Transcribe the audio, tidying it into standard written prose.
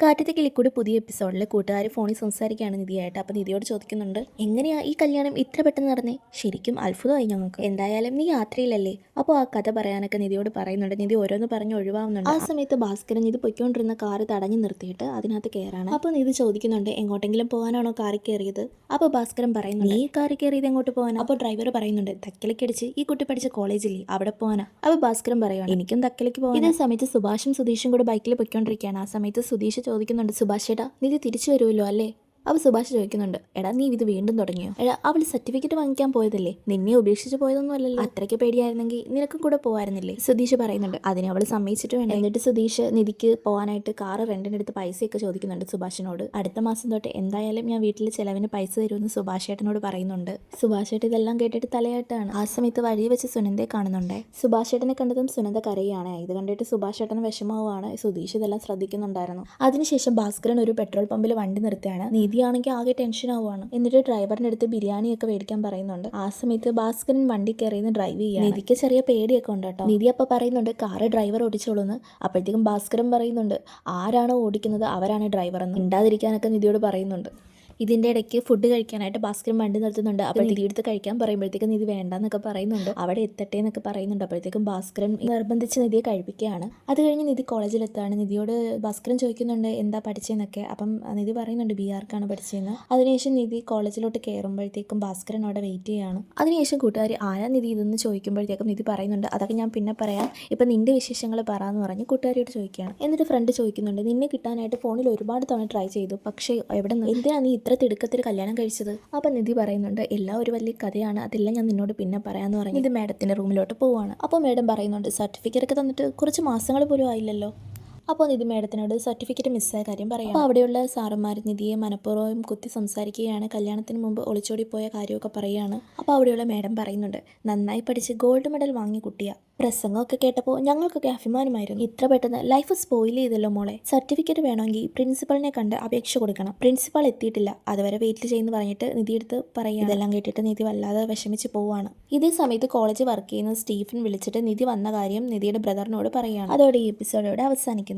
കാറ്റത്തെ കിളിക്കൂടി പുതിയ എപ്പിസോഡിൽ കൂട്ടുകാർ ഫോണിൽ സംസാരിക്കുകയാണ് നിധിയായിട്ട്. അപ്പോൾ നിധിയോട് ചോദിക്കുന്നുണ്ട്, എങ്ങനെയാ ഈ കല്യാണം ഇത്ര പെട്ടെന്ന് നടന്നേ? ശരിക്കും അത്ഭുതമായി ഞങ്ങൾക്ക്. എന്തായാലും നീ യാത്രയിലല്ലേ, അപ്പോൾ ആ കഥ പറയാനൊക്കെ നിധിയോട് പറയുന്നുണ്ട്. നിധി ഓരോന്ന് പറഞ്ഞ് ഒഴിവാകുന്നുണ്ട്. ആ സമയത്ത് ഭാസ്കരൻ നിധി പൊയ്ക്കൊണ്ടിരുന്ന കാറ് തടഞ്ഞു നിർത്തിയിട്ട് അതിനകത്ത് കയറാണ്. അപ്പോൾ നിധി ചോദിക്കുന്നുണ്ട്, എങ്ങോട്ടെങ്കിലും പോകാനാണോ കാറിൽ കയറിയത്? അപ്പോൾ ഭാസ്കരൻ പറയുന്നുണ്ട്, നീ കാറിൽ കയറിയത് എങ്ങോട്ട് പോകാനാ? അപ്പോൾ ഡ്രൈവർ പറയുന്നുണ്ട്, തക്കലക്കടിച്ച് ഈ കുട്ടി പഠിച്ച കോളേജില്ലേ അവിടെ പോകാനാ. അപ്പോൾ ഭാസ്കരൻ പറയുകയാണ്, എനിക്കും തക്കലേക്ക് പോകാൻ. ഇതേ സമയത്ത് സുഭാഷും സുധീഷും കൂടെ ബൈക്കിൽ പൊയ്ക്കൊണ്ടിരിക്കുകയാണ്. ആ സമയത്ത് സുധീഷ് ചോദിക്കുന്നുണ്ട്, സുഭാഷ് ചേട്ടാ നിധി തിരിച്ചു വരുമല്ലോ അല്ലേ? അപ്പോൾ സുഭാഷ് ചോദിക്കുന്നുണ്ട്, എടാ നീ ഇത് വീണ്ടും തുടങ്ങിയോ? എടാ അവൾ സർട്ടിഫിക്കറ്റ് വാങ്ങിക്കാൻ പോയതല്ലേ, നിന്നെ ഉപേക്ഷിച്ച് പോയതൊന്നും അല്ലല്ലോ. അത്രയ്ക്ക് പേടിയായിരുന്നെങ്കിൽ നിനക്കും കൂടെ പോകായിരുന്നില്ലേ? സുധീഷ് പറയുന്നുണ്ട്, അതിന് അവൾ സമ്മതിച്ചിട്ട് വേണ്ട. എന്നിട്ട് സുധീഷ് നിധിക്ക് പോകാനായിട്ട് കാറ് റെന്റിനെടുത്ത് പൈസയൊക്കെ ചോദിക്കുന്നുണ്ട് സുഭാഷിനോട്. അടുത്ത മാസം തൊട്ട് എന്തായാലും ഞാൻ വീട്ടിൽ ചിലവിന് പൈസ തരുമെന്ന് സുഭാഷ് ഏട്ടനോട് പറയുന്നുണ്ട്. സുഭാഷ് ഏട്ടൻ ഇതെല്ലാം കേട്ടിട്ട് തലയാട്ടാണ്. ആ സമയത്ത് വഴി വെച്ച് സുനന്ദയെ കാണുന്നുണ്ട്. സുഭാഷ് ഏട്ടനെ കണ്ടതും സുനന്ദ കരയാണ്. ഇത് കണ്ടിട്ട് സുഭാഷ് ഏട്ടന് വിഷമവുമാണ്. സുധീഷ് ഇതെല്ലാം ശ്രദ്ധിക്കുന്നുണ്ടായിരുന്നു. അതിനുശേഷം ഭാസ്കരൻ ഒരു പെട്രോൾ പമ്പിൽ വണ്ടി നിർത്തിയാണ്. നിധിയാണെങ്കിൽ ആകെ ടെൻഷൻ ആവുകയാണ്. എന്നിട്ട് ഡ്രൈവറിന്റെ അടുത്ത് ബിരിയാണിയൊക്കെ മേടിക്കാൻ പറയുന്നുണ്ട്. ആ സമയത്ത് ഭാസ്കരൻ വണ്ടി കയറിയെന്ന് ഡ്രൈവ് ചെയ്യാൻ. നിധിക്ക് ചെറിയ പേടിയൊക്കെ ഉണ്ട് കേട്ടോ. നിധി അപ്പൊ പറയുന്നുണ്ട്, കാറ് ഡ്രൈവർ ഓടിച്ചോളൂന്ന്. അപ്പോഴത്തേക്കും ഭാസ്കരൻ പറയുന്നുണ്ട്, ആരാണോ ഓടിക്കുന്നത് അവരാണ് ഡ്രൈവർ എന്ന്. മിണ്ടാതിരിക്കാനൊക്കെ നിധിയോട് പറയുന്നുണ്ട്. ഇതിൻ്റെ ഇടയ്ക്ക് ഫുഡ് കഴിക്കാനായിട്ട് ഭാസ്കരൻ വണ്ടി നിർത്തുന്നുണ്ട്. അപ്പോൾ നിധി എടുത്ത് കഴിക്കാൻ പറയുമ്പോഴത്തേക്കും നിധി വേണ്ടെന്നൊക്കെ പറയുന്നുണ്ട്. അവിടെ എത്തട്ടെ എന്നൊക്കെ പറയുന്നുണ്ട്. അപ്പോഴത്തേക്കും ഭാസ്കരൻ നിർബന്ധിച്ച് നിധിയെ കഴിപ്പിക്കുകയാണ്. അത് കഴിഞ്ഞ് നിധി കോളേജിലെത്താണ്. നിധിയോട് ഭാസ്കരൻ ചോദിക്കുന്നുണ്ട്, എന്താ പഠിച്ചതെന്നൊക്കെ. അപ്പം നിധി പറയുന്നുണ്ട്, BRക്കാണ് പഠിച്ചതെന്ന്. അതിനുശേഷം നിധി കോളേജിലോട്ട് കയറുമ്പോഴത്തേക്കും ഭാസ്കരൻ അവിടെ വെയിറ്റ് ചെയ്യുകയാണ്. അതിനുശേഷം കൂട്ടുകാർ ആരാ നിധി ഇതെന്ന് ചോദിക്കുമ്പോഴത്തേക്കും നിധി പറയുന്നുണ്ട്, അതൊക്കെ ഞാൻ പിന്നെ പറയാം, ഇപ്പം നിന്റെ വിശേഷങ്ങൾ പറയാമെന്ന് പറഞ്ഞ് കൂട്ടുകാരിയോട് ചോദിക്കുകയാണ്. എന്നിട്ട് ഫ്രണ്ട് ചോദിക്കുന്നുണ്ട്, നിന്നെ കിട്ടാനായിട്ട് ഫോണിൽ ഒരുപാട് തവണ ട്രൈ ചെയ്തു, പക്ഷേ എവിടെ നിന്ന്, എന്തിനാ നീ ഇത്ര തിടുക്കത്തിൽ കല്യാണം കഴിച്ചത്? അപ്പം നിധി പറയുന്നുണ്ട്, എല്ലാം ഒരു വലിയ കഥയാണ്, അതെല്ലാം ഞാൻ നിന്നോട് പിന്നെ പറയാമെന്ന് പറഞ്ഞ് ഇത് മേഡത്തിൻ്റെ റൂമിലോട്ട് പോവുകയാണ്. അപ്പോൾ മേഡം പറയുന്നുണ്ട്, സർട്ടിഫിക്കറ്റ് ഒക്കെ തന്നിട്ട് കുറച്ച് മാസങ്ങൾ പോലും ആയില്ലല്ലോ. അപ്പോൾ നിധി മേഡത്തിനോട് സർട്ടിഫിക്കറ്റ് മിസ്സായ കാര്യം പറയാം. അപ്പോൾ അവിടെയുള്ള സാറന്മാർ നിധിയെ മനഃപൂർവ്വം കുത്തി സംസാരിക്കുകയാണ്. കല്യാണത്തിന് മുമ്പ് ഒളിച്ചോടി പോയ കാര്യമൊക്കെ പറയുകയാണ്. അപ്പോൾ അവിടെയുള്ള മേഡം പറയുന്നുണ്ട്, നന്നായി പഠിച്ച് ഗോൾഡ് മെഡൽ വാങ്ങിയ കുട്ടിയാ. പ്രസംഗമൊക്കെ കേട്ടപ്പോൾ ഞങ്ങൾക്കൊക്കെ അഭിമാനമായിരുന്നു. ഇത്ര പെട്ടെന്ന് ലൈഫ് സ്പോയിൽ ചെയ്തല്ലോ മോളെ. സർട്ടിഫിക്കറ്റ് വേണമെങ്കിൽ പ്രിൻസിപ്പളിനെ കണ്ട് അപേക്ഷ കൊടുക്കണം. പ്രിൻസിപ്പൾ എത്തിയിട്ടില്ല, അതുവരെ വെയിറ്റ് ചെയ്യുന്നു പറഞ്ഞിട്ട് നിധി എടുത്ത് പറയുക. ഇതെല്ലാം കേട്ടിട്ട് നിധി വല്ലാതെ വിഷമിച്ച് പോവുകയാണ്. ഇതേ സമയത്ത് കോളേജ് വർക്ക് ചെയ്യുന്ന സ്റ്റീഫൻ വിളിച്ചിട്ട് നിധി വന്ന കാര്യം നിധിയുടെ ബ്രദറിനോട് പറയുകയാണ്. അതോടെ ഈ എപ്പിസോഡോടെ അവസാനിക്കുന്നു.